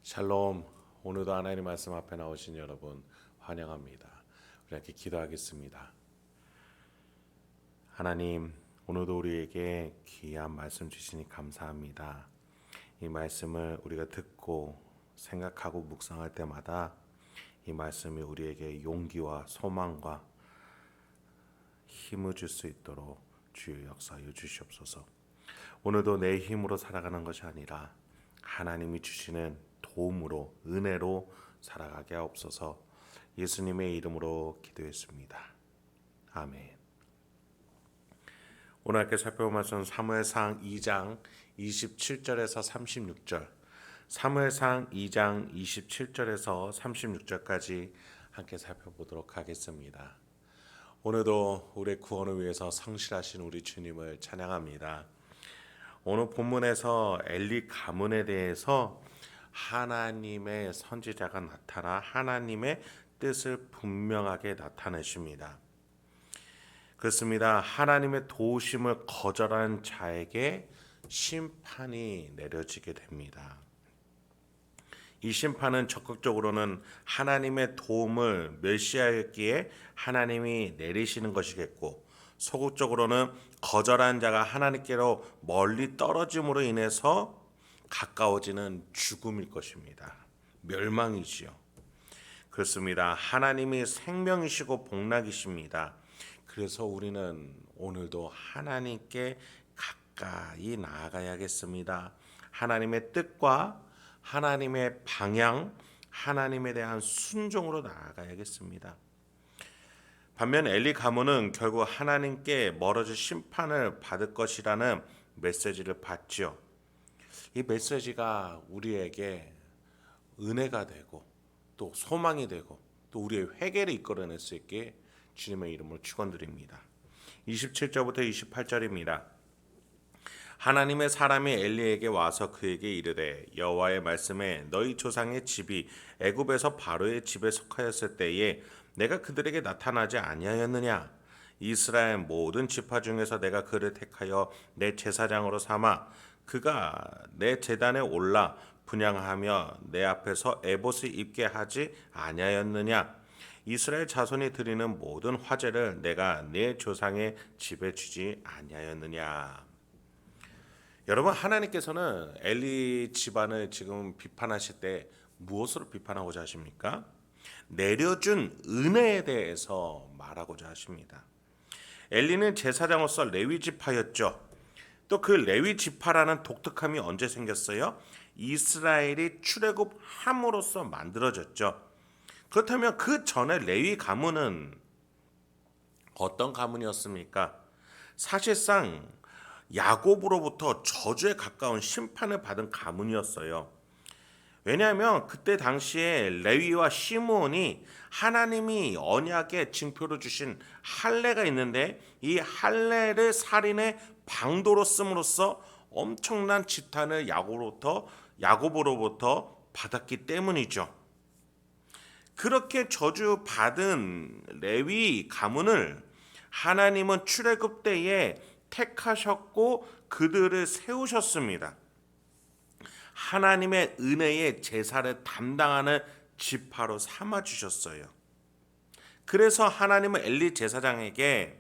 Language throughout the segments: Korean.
샬롬. 오늘도 하나님 말씀 앞에 나오신 여러분 환영합니다. 우리 함께 기도하겠습니다. 하나님, 오늘도 우리에게 귀한 말씀 주시니 감사합니다. 이 말씀을 우리가 듣고 생각하고 묵상할 때마다 이 말씀이 우리에게 용기와 소망과 힘을 줄 수 있도록 주여 역사하여 주시옵소서. 오늘도 내 힘으로 살아가는 것이 아니라 하나님이 주시는 도움으로, 은혜로 살아가게 하옵소서. 예수님의 이름으로 기도했습니다. 아멘. 오늘 함께 살펴볼 말씀은 사무엘상 2장 27절에서 36절, 사무엘상 2장 27절에서 36절까지 함께 살펴보도록 하겠습니다. 오늘도 우리의 구원을 위해서 성실하신 우리 주님을 찬양합니다. 오늘 본문에서 엘리 가문에 대해서 하나님의 선지자가 나타나 하나님의 뜻을 분명하게 나타내십니다. 그렇습니다. 하나님의 도우심을 거절한 자에게 심판이 내려지게 됩니다. 이 심판은 적극적으로는 하나님의 도움을 멸시하였기에 하나님이 내리시는 것이겠고, 소극적으로는 거절한 자가 하나님께로 멀리 떨어짐으로 인해서 가까워지는 죽음일 것입니다. 멸망이지요. 그렇습니다. 하나님이 생명이시고 복락이십니다. 그래서 우리는 오늘도 하나님께 가까이 나아가야겠습니다. 하나님의 뜻과 하나님의 방향, 하나님에 대한 순종으로 나아가야겠습니다. 반면 엘리 가문은 결국 하나님께 멀어질 심판을 받을 것이라는 메시지를 받죠. 이 메시지가 우리에게 은혜가 되고 또 소망이 되고 또 우리의 회개를 이끌어낼 수 있게 주님의 이름으로 축원드립니다. 27절부터 28절입니다. 하나님의 사람이 엘리에게 와서 그에게 이르되 여호와의 말씀에 너희 조상의 집이 애굽에서 바로의 집에 속하였을 때에 내가 그들에게 나타나지 아니하였느냐? 이스라엘 모든 지파 중에서 내가 그를 택하여 내 제사장으로 삼아 그가 내 제단에 올라 분향하며 내 앞에서 에봇을 입게 하지 아니하였느냐? 이스라엘 자손이 드리는 모든 화제를 내가 내 조상의 집에 주지 아니하였느냐? 여러분, 하나님께서는 엘리 집안을 지금 비판하실 때 무엇으로 비판하고자 하십니까? 내려준 은혜에 대해서 말하고자 하십니다. 엘리는 제사장으로서 레위 지파였죠. 또 그 레위 지파라는 독특함이 언제 생겼어요? 이스라엘이 출애굽함으로써 만들어졌죠. 그렇다면 그 전에 레위 가문은 어떤 가문이었습니까? 사실상 야곱으로부터 저주에 가까운 심판을 받은 가문이었어요. 왜냐하면 그때 당시에 레위와 시므온이 하나님이 언약의 징표로 주신 할례가 있는데 이 할례를 살인의 방도로 씀으로써 엄청난 지탄을 야곱으로부터 받았기 때문이죠. 그렇게 저주받은 레위 가문을 하나님은 출애굽 때에 택하셨고 그들을 세우셨습니다. 하나님의 은혜의 제사를 담당하는 지파로 삼아주셨어요. 그래서 하나님은 엘리 제사장에게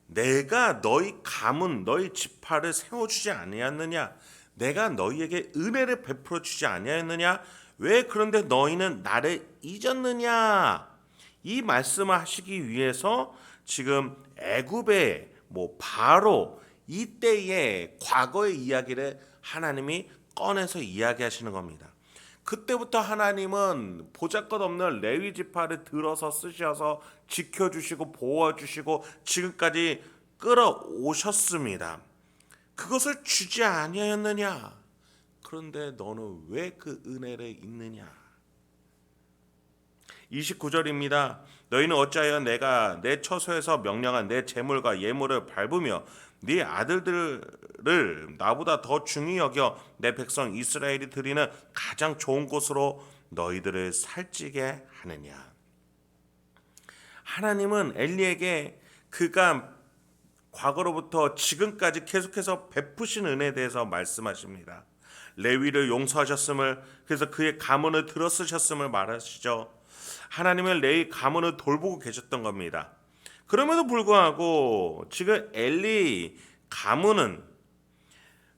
내가 너희 가문, 너희 지파를 세워주지 아니하였느냐? 내가 너희에게 은혜를 베풀어 주지 아니하였느냐? 왜 그런데 너희는 나를 잊었느냐? 이 말씀을 하시기 위해서 지금 애굽의 바로 이때의 과거의 이야기를 하나님이 꺼내서 이야기하시는 겁니다. 그때부터 하나님은 보잘것없는 레위 지파를 들어서 쓰셔서 지켜주시고 보호해주시고 지금까지 끌어오셨습니다. 그것을 주지 아니하였느냐? 그런데 너는 왜 그 은혜를 잊느냐? 29절입니다. 너희는 어찌하여 내가 내 처소에서 명령한 내 재물과 예물을 밟으며 네 아들들을 나보다 더 중히 여겨 내 백성 이스라엘이 드리는 가장 좋은 곳으로 너희들을 살찌게 하느냐? 하나님은 엘리에게 그가 과거로부터 지금까지 계속해서 베푸신 은혜에 대해서 말씀하십니다. 레위를 용서하셨음을, 그래서 그의 가문을 들어쓰셨음을 말하시죠. 하나님은 레위 가문을 돌보고 계셨던 겁니다. 그럼에도 불구하고 지금 엘리 가문은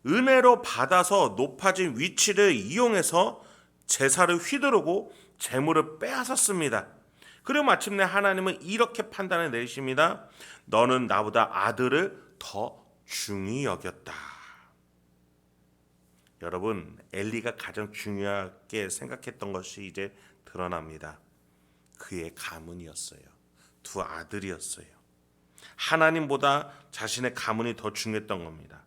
은혜로 받아서 높아진 위치를 이용해서 제사를 휘두르고 재물을 빼앗았습니다. 그리고 마침내 하나님은 이렇게 판단을 내리십니다. 너는 나보다 아들을 더 중히 여겼다. 여러분, 엘리가 가장 중요하게 생각했던 것이 이제 드러납니다. 그의 가문이었어요. 두 아들이었어요. 하나님보다 자신의 가문이 더 중요했던 겁니다.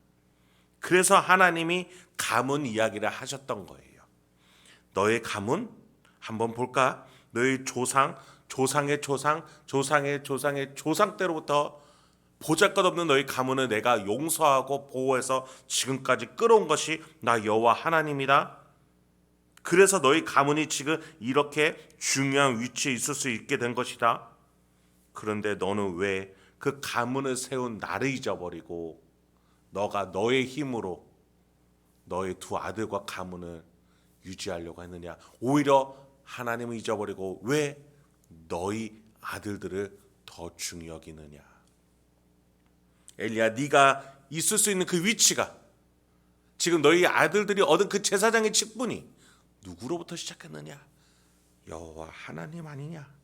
그래서 하나님이 가문 이야기를 하셨던 거예요. 너의 가문 한번 볼까? 너의 조상, 조상의 조상, 조상의 조상의 조상 때로부터 보잘것없는 너희 가문을 내가 용서하고 보호해서 지금까지 끌어온 것이 나 여호와 하나님이다. 그래서 너희 가문이 지금 이렇게 중요한 위치에 있을 수 있게 된 것이다. 그런데 너는 왜 그 가문을 세운 나를 잊어버리고 너가 너의 힘으로 너의 두 아들과 가문을 유지하려고 했느냐? 오히려 하나님을 잊어버리고 왜 너희 아들들을 더 중히 여기느냐? 엘리야, 네가 있을 수 있는 그 위치가 지금 너희 아들들이 얻은 그 제사장의 직분이 누구로부터 시작했느냐? 여호와 하나님 아니냐?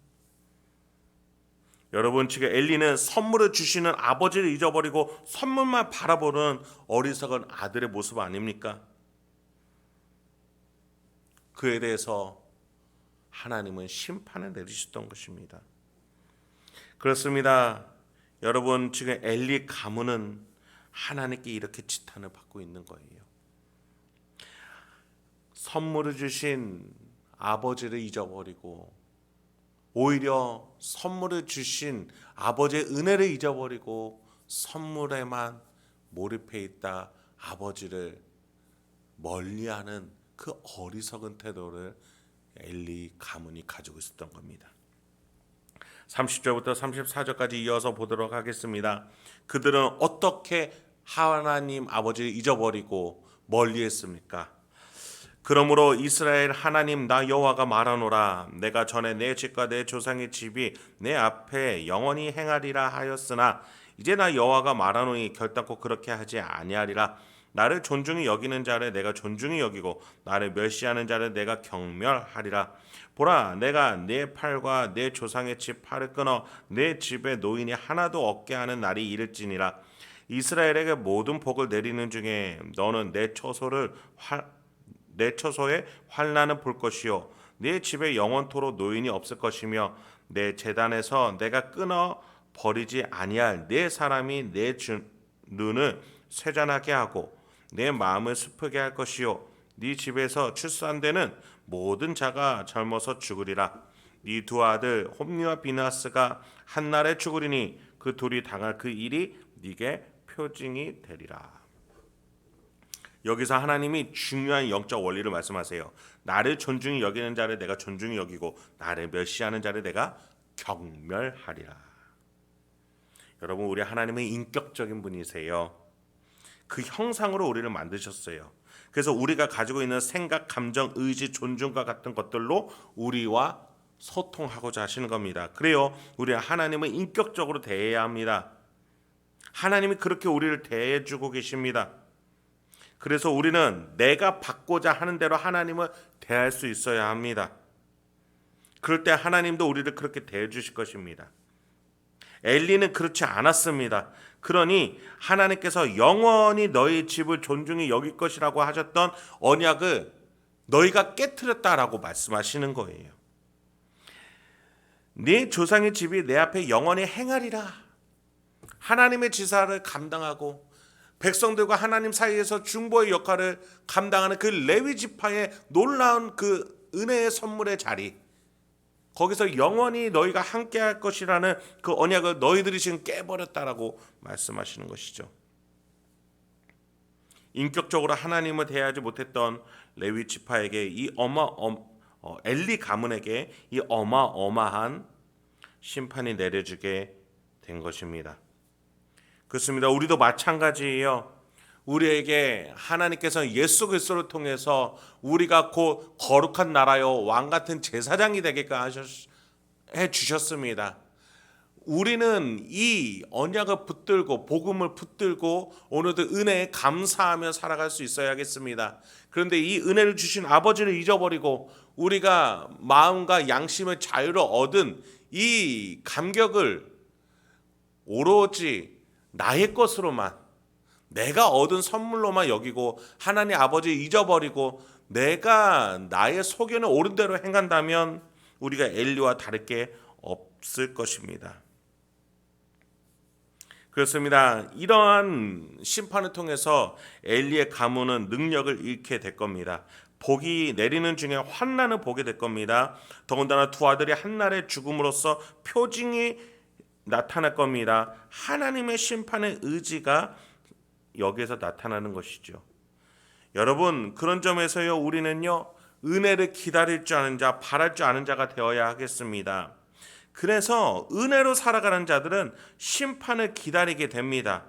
여러분, 지금 엘리는 선물을 주시는 아버지를 잊어버리고 선물만 바라보는 어리석은 아들의 모습 아닙니까? 그에 대해서 하나님은 심판을 내리셨던 것입니다. 그렇습니다. 여러분, 지금 엘리 가문은 하나님께 이렇게 지탄을 받고 있는 거예요. 선물을 주신 아버지를 잊어버리고 오히려 선물을 주신 아버지의 은혜를 잊어버리고 선물에만 몰입해 있다 아버지를 멀리하는 그 어리석은 태도를 엘리 가문이 가지고 있었던 겁니다. 30절부터 34절까지 이어서 보도록 하겠습니다. 그들은 어떻게 하나님 아버지를 잊어버리고 멀리했습니까? 그러므로 이스라엘 하나님 나 여호와가 말하노라. 내가 전에 내 집과 내 조상의 집이 내 앞에 영원히 행하리라 하였으나 이제 나 여호와가 말하노니 결단코 그렇게 하지 아니하리라. 나를 존중히 여기는 자를 내가 존중히 여기고 나를 멸시하는 자를 내가 경멸하리라. 보라, 내가 내 팔과 내 조상의 집 팔을 끊어 내 집에 노인이 하나도 없게 하는 날이 이를지니라. 이스라엘에게 모든 복을 내리는 중에 너는 내 처소에 환난을 볼 것이요 내 집에 영원토록 노인이 없을 것이며 내 제단에서 내가 끊어 버리지 아니할 내 사람이 내 눈을 쇠잔하게 하고 내 마음을 슬프게 할 것이요 네 집에서 출산되는 모든 자가 젊어서 죽으리라. 네 두 아들 홈리와 비나스가 한날에 죽으리니 그 둘이 당할 그 일이 네게 표징이 되리라. 여기서 하나님이 중요한 영적 원리를 말씀하세요. 나를 존중히 여기는 자를 내가 존중히 여기고 나를 멸시하는 자를 내가 경멸하리라. 여러분, 우리 하나님은 인격적인 분이세요. 그 형상으로 우리를 만드셨어요. 그래서 우리가 가지고 있는 생각, 감정, 의지, 존중과 같은 것들로 우리와 소통하고자 하시는 겁니다. 그래요, 우리 하나님은 인격적으로 대해야 합니다. 하나님이 그렇게 우리를 대해주고 계십니다. 그래서 우리는 내가 받고자 하는 대로 하나님을 대할 수 있어야 합니다. 그럴 때 하나님도 우리를 그렇게 대해 주실 것입니다. 엘리는 그렇지 않았습니다. 그러니 하나님께서 영원히 너희 집을 존중히 여길 것이라고 하셨던 언약을 너희가 깨트렸다라고 말씀하시는 거예요. 네 조상의 집이 내 앞에 영원히 행하리라. 하나님의 지사를 감당하고 백성들과 하나님 사이에서 중보의 역할을 감당하는 그 레위 지파의 놀라운 그 은혜의 선물의 자리, 거기서 영원히 너희가 함께할 것이라는 그 언약을 너희들이 지금 깨버렸다라고 말씀하시는 것이죠. 인격적으로 하나님을 대하지 못했던 레위 지파에게 엘리 가문에게 이 어마어마한 심판이 내려지게 된 것입니다. 그렇습니다. 우리도 마찬가지예요. 우리에게 하나님께서 예수 그리스도를 통해서 우리가 곧 거룩한 나라요 왕 같은 제사장이 되게끔 해 주셨습니다. 우리는 이 언약을 붙들고 복음을 붙들고 오늘도 은혜에 감사하며 살아갈 수 있어야겠습니다. 그런데 이 은혜를 주신 아버지를 잊어버리고 우리가 마음과 양심의 자유를 얻은 이 감격을 오로지 나의 것으로만, 내가 얻은 선물로만 여기고 하나님 아버지를 잊어버리고 내가 나의 소견에 옳은 대로 행한다면 우리가 엘리와 다를 게 없을 것입니다. 그렇습니다. 이러한 심판을 통해서 엘리의 가문은 능력을 잃게 될 겁니다. 복이 내리는 중에 환난을 보게 될 겁니다. 더군다나 두 아들이 한날에 죽음으로써 표징이 나타날 겁니다. 하나님의 심판의 의지가 여기에서 나타나는 것이죠. 여러분, 그런 점에서요, 우리는요, 은혜를 기다릴 줄 아는 자, 바랄 줄 아는 자가 되어야 하겠습니다. 그래서 은혜로 살아가는 자들은 심판을 기다리게 됩니다.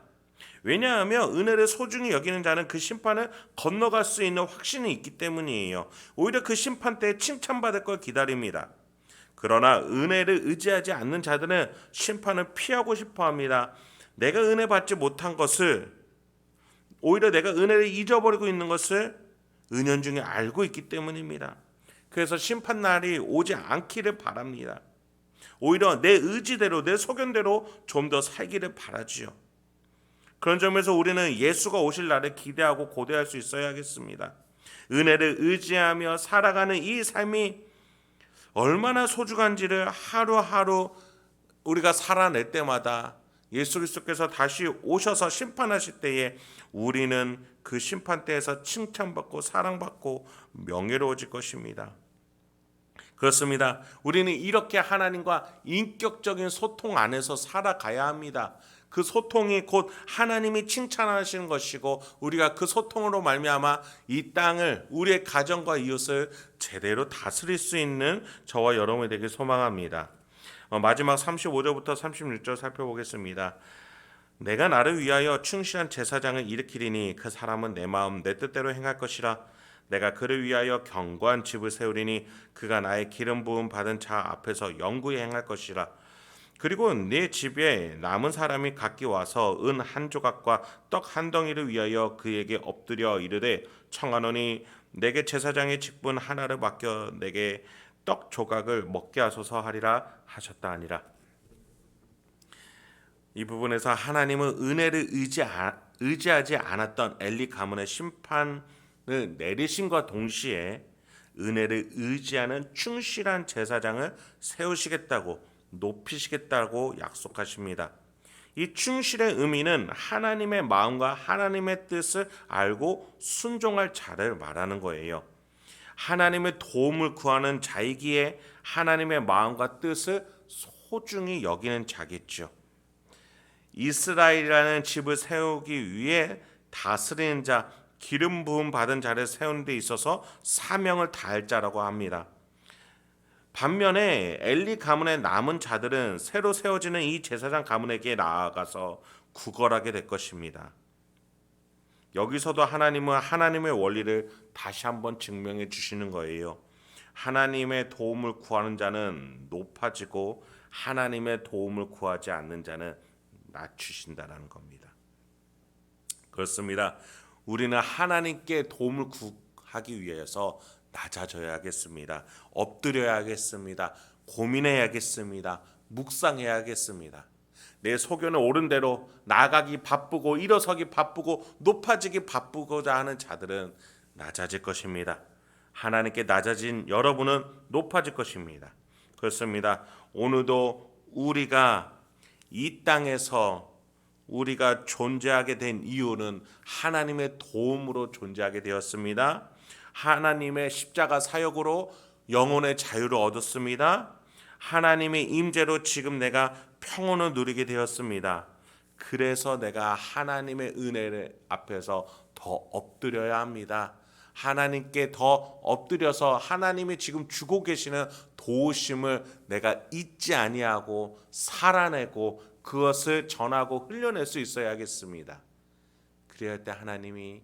왜냐하면 은혜를 소중히 여기는 자는 그 심판을 건너갈 수 있는 확신이 있기 때문이에요. 오히려 그 심판 때에 칭찬받을 걸 기다립니다. 그러나 은혜를 의지하지 않는 자들은 심판을 피하고 싶어합니다. 내가 은혜 받지 못한 것을, 오히려 내가 은혜를 잊어버리고 있는 것을 은연중에 알고 있기 때문입니다. 그래서 심판날이 오지 않기를 바랍니다. 오히려 내 의지대로, 내 소견대로 좀 더 살기를 바라지요. 그런 점에서 우리는 예수가 오실 날을 기대하고 고대할 수 있어야겠습니다. 은혜를 의지하며 살아가는 이 삶이 얼마나 소중한지를 하루하루 우리가 살아낼 때마다 예수 그리스도께서 다시 오셔서 심판하실 때에 우리는 그 심판대에서 칭찬받고 사랑받고 명예로워질 것입니다. 그렇습니다. 우리는 이렇게 하나님과 인격적인 소통 안에서 살아가야 합니다. 그 소통이 곧 하나님이 칭찬하시는 것이고 우리가 그 소통으로 말미암아 이 땅을, 우리의 가정과 이웃을 제대로 다스릴 수 있는 저와 여러분이 되길 소망합니다. 마지막 35절부터 36절 살펴보겠습니다. 내가 나를 위하여 충실한 제사장을 일으키리니 그 사람은 내 마음 내 뜻대로 행할 것이라. 내가 그를 위하여 견고한 집을 세우리니 그가 나의 기름 부음 받은 자 앞에서 영구히 행할 것이라. 그리고 네 집에 남은 사람이 각기 와서 은 한 조각과 떡 한 덩이를 위하여 그에게 엎드려 이르되 청하노니 내게 제사장의 직분 하나를 맡겨 내게 떡 조각을 먹게 하소서 하리라 하셨다 하니라. 이 부분에서 하나님은 은혜를 의지하지 않았던 엘리 가문의 심판을 내리심과 동시에 은혜를 의지하는 충실한 제사장을 세우시겠다고, 높이시겠다고 약속하십니다. 이 충실의 의미는 하나님의 마음과 하나님의 뜻을 알고 순종할 자를 말하는 거예요. 하나님의 도움을 구하는 자이기에 하나님의 마음과 뜻을 소중히 여기는 자겠죠. 이스라엘이라는 집을 세우기 위해 다스리는 자, 기름 부음 받은 자를 세우는 데 있어서 사명을 다할 자라고 합니다. 반면에 엘리 가문의 남은 자들은 새로 세워지는 이 제사장 가문에게 나아가서 구걸하게 될 것입니다. 여기서도 하나님은 하나님의 원리를 다시 한번 증명해 주시는 거예요. 하나님의 도움을 구하는 자는 높아지고 하나님의 도움을 구하지 않는 자는 낮추신다라는 겁니다. 그렇습니다. 우리는 하나님께 도움을 구하기 위해서 낮아져야겠습니다. 엎드려야겠습니다. 고민해야겠습니다. 묵상해야겠습니다. 내 소견을 옳은 대로 나가기 바쁘고 일어서기 바쁘고 높아지기 바쁘고자 하는 자들은 낮아질 것입니다. 하나님께 낮아진 여러분은 높아질 것입니다. 그렇습니다. 오늘도 우리가 이 땅에서 우리가 존재하게 된 이유는 하나님의 도움으로 존재하게 되었습니다. 하나님의 십자가 사역으로 영혼의 자유를 얻었습니다. 하나님의 임재로 지금 내가 평온을 누리게 되었습니다. 그래서 내가 하나님의 은혜 앞에서 더 엎드려야 합니다. 하나님께 더 엎드려서 하나님이 지금 주고 계시는 도우심을 내가 잊지 아니하고 살아내고 그것을 전하고 흘려낼 수 있어야겠습니다. 그래야 때 하나님이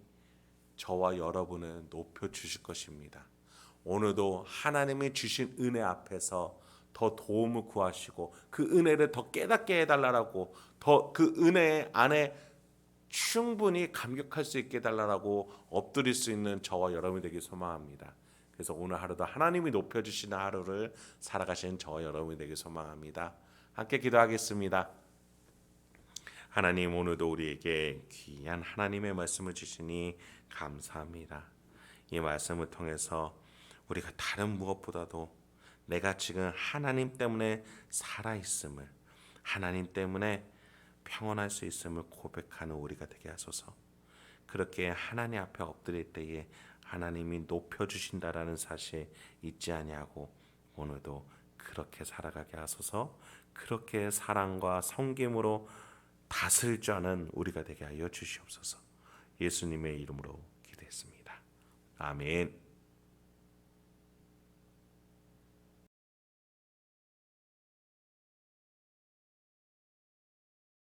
저와 여러분을 높여주실 것입니다. 오늘도 하나님이 주신 은혜 앞에서 더 도움을 구하시고 그 은혜를 더 깨닫게 해달라고, 더 그 은혜 안에 충분히 감격할 수 있게 해달라고 엎드릴 수 있는 저와 여러분이 되길 소망합니다. 그래서 오늘 하루도 하나님이 높여주시는 하루를 살아가시는 저와 여러분이 되길 소망합니다. 함께 기도하겠습니다. 하나님, 오늘도 우리에게 귀한 하나님의 말씀을 주시니 감사합니다. 이 말씀을 통해서 우리가 다른 무엇보다도 내가 지금 하나님 때문에 살아있음을, 하나님 때문에 평안할 수 있음을 고백하는 우리가 되게 하소서. 그렇게 하나님 앞에 엎드릴 때에 하나님이 높여주신다라는 사실 잊지 아니하고 오늘도 그렇게 살아가게 하소서. 그렇게 사랑과 섬김으로 다스릴 줄 아는 우리가 되게 하여 주시옵소서. 예수님의 이름으로 기도했습니다. 아멘.